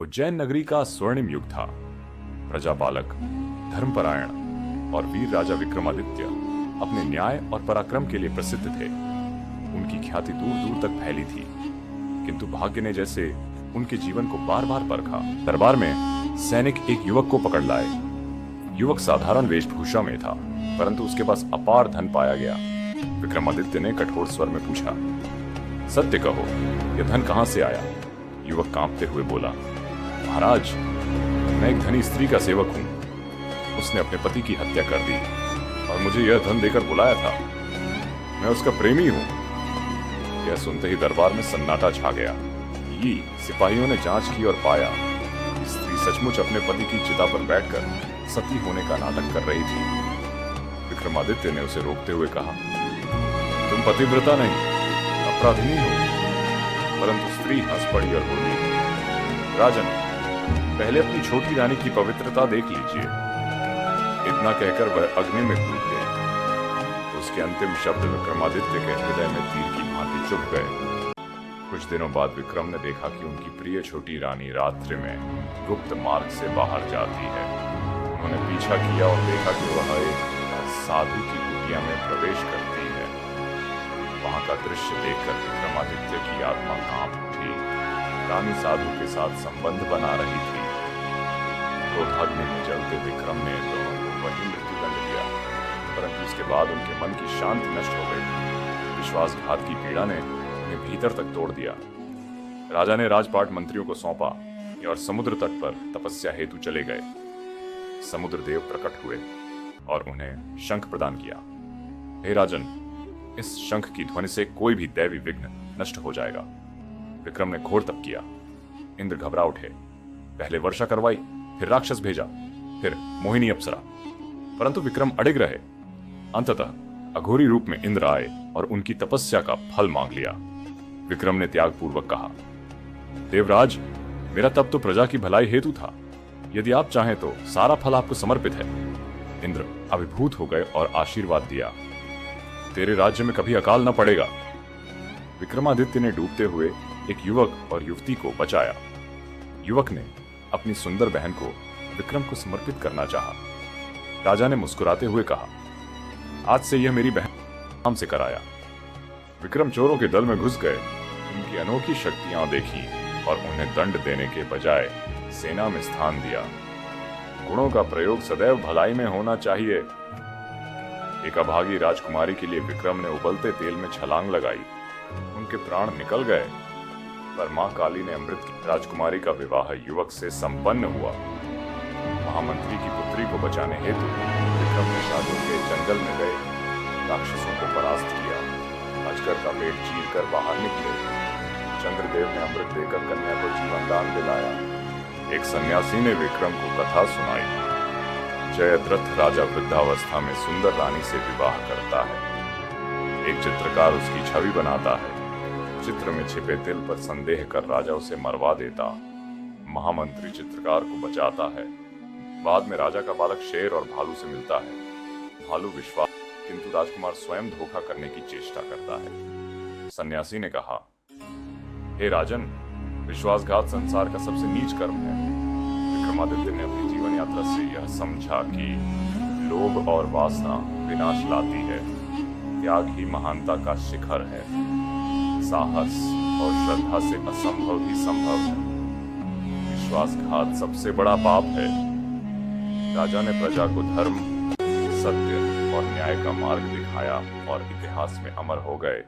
उज्जैन नगरी का स्वर्णिम युग था। प्रजापालक, धर्मपरायण और वीर राजा विक्रमादित्य अपने न्याय और पराक्रम के लिए प्रसिद्ध थे। उनकी ख्याति दूर दूर तक फैली थी, किंतु भाग्य ने जैसे उनके जीवन को बार बार परखा। दरबार में सैनिक एक युवक को पकड़ लाए। युवक साधारण वेशभूषा में था, परंतु उसके पास अपार धन पाया गया। विक्रमादित्य ने कठोर स्वर में पूछा, सत्य कहो, यह धन कहां से आया? युवक कांपते हुए बोला, महाराज, मैं एक धनी स्त्री का सेवक हूं। उसने अपने पति की हत्या कर दी और मुझे यह धन देकर बुलाया था। मैं उसका प्रेमी हूं। यह सुनते ही दरबार में सन्नाटा छा गया। ये सिपाहियों ने जांच की और पाया कि स्त्री सचमुच अपने पति की चिता पर बैठकर सती होने का नाटक कर रही थी। विक्रमादित्य ने उसे रोकते हुए कहा, तुम पतिव्रता नहीं, अपराधिनी हो। परंतु स्त्री हंस पड़ी और बोली, राजन, पहले अपनी छोटी रानी की पवित्रता देख लीजिए। इतना कहकर वह अग्नि में कूद गई। उसके अंतिम शब्द विक्रमादित्य के हृदय में तीर की भांति चुभ गए। कुछ दिनों बाद विक्रम ने देखा कि उनकी प्रिय छोटी रानी रात्रि में गुप्त मार्ग से बाहर जाती है। उन्होंने पीछा किया और देखा कि वह एक साधु की कुटिया में प्रवेश करती है। वहां का दृश्य देखकर विक्रमादित्य की आत्मा कांप उठी। रानी साधु के साथ संबंध बना रही थी। क्रोधाग्नि में जलते विक्रम ने दोनों को वही मृत्युदंड दिया, परंतु उसके बाद उनके मन की शांति नष्ट हो गई। विश्वासघात की पीड़ा ने उन्हें भीतर तक तोड़ दिया। राजा ने राजपाट मंत्रियों को सौंपा और समुद्र तट पर तपस्या हेतु चले गए। समुद्र देव प्रकट हुए और उन्हें शंख प्रदान किया। हे राजन, इस शंख की ध्वनि से कोई भी दैवी विघ्न नष्ट हो जाएगा। विक्रम ने घोर तप किया। इंद्र घबरा उठे। पहले वर्षा करवाई, फिर राक्षस भेजा, फिर मोहिनी अप्सरा, परंतु विक्रम अडिग रहे। अंततः अघोरी रूप में इंद्र आए और उनकी तपस्या का फल मांग लिया। विक्रम ने त्यागपूर्वक कहा, देवराज, मेरा तप तो प्रजा की भलाई हेतु था। यदि आप चाहें तो सारा फल आपको समर्पित है। इंद्र अभिभूत हो गए और आशीर्वाद दिया, तेरे राज्य में कभी अकाल न पड़ेगा। विक्रमादित्य ने डूबते हुए एक युवक और युवती को बचाया। युवक ने अपनी सुंदर बहन को विक्रम को समर्पित करना चाहा। राजा ने मुस्कुराते हुए कहा, आज से यह मेरी बहन नाम से कराया। विक्रम चोरों के दल में घुस गए। उनकी अनोखी शक्तियां देखी और उन्हें दंड देने के बजाय सेना में स्थान दिया। गुणों का प्रयोग सदैव भलाई में होना चाहिए। एक अभागी राजकुमारी के लिए विक्रम ने उबलते तेल में छलांग लगाई। उनके प्राण निकल गए, पर मां काली ने अमृत की। राजकुमारी का विवाह युवक से संपन्न हुआ। महामंत्री की पुत्री को बचाने हेतु विक्रम ने साधु के जंगल में गए, राक्षसों को परास्त किया, अजगर का पेट चीरकर बाहर निकले। चंद्रदेव ने अमृत देकर कन्या को जीवन दान दिलाया। एक सन्यासी ने विक्रम को कथा सुनाई। जयद्रथ राजा वृद्धावस्था में सुंदर रानी से विवाह करता है। एक चित्रकार उसकी छवि बनाता है। चित्र में छिपे तिल पर संदेह कर राजा उसे मरवा देता। महामंत्री चित्रकार को बचाता है। बाद में राजा का बालक शेर और भालू से मिलता है। भालू विश्वास, किंतु राजकुमार स्वयं धोखा करने की चेष्टा करता है। सन्यासी ने कहा, हे राजन, विश्वासघात संसार का सबसे नीच कर्म है। विक्रमादित्य ने अपनी जीवन यात्रा से यह समझा कि लोभ और वासना विनाश लाती है। त्याग ही महानता का शिखर है। साहस और श्रद्धा से असंभव ही संभव है। विश्वासघात सबसे बड़ा पाप है। राजा ने प्रजा को धर्म, सत्य और न्याय का मार्ग दिखाया और इतिहास में अमर हो गए।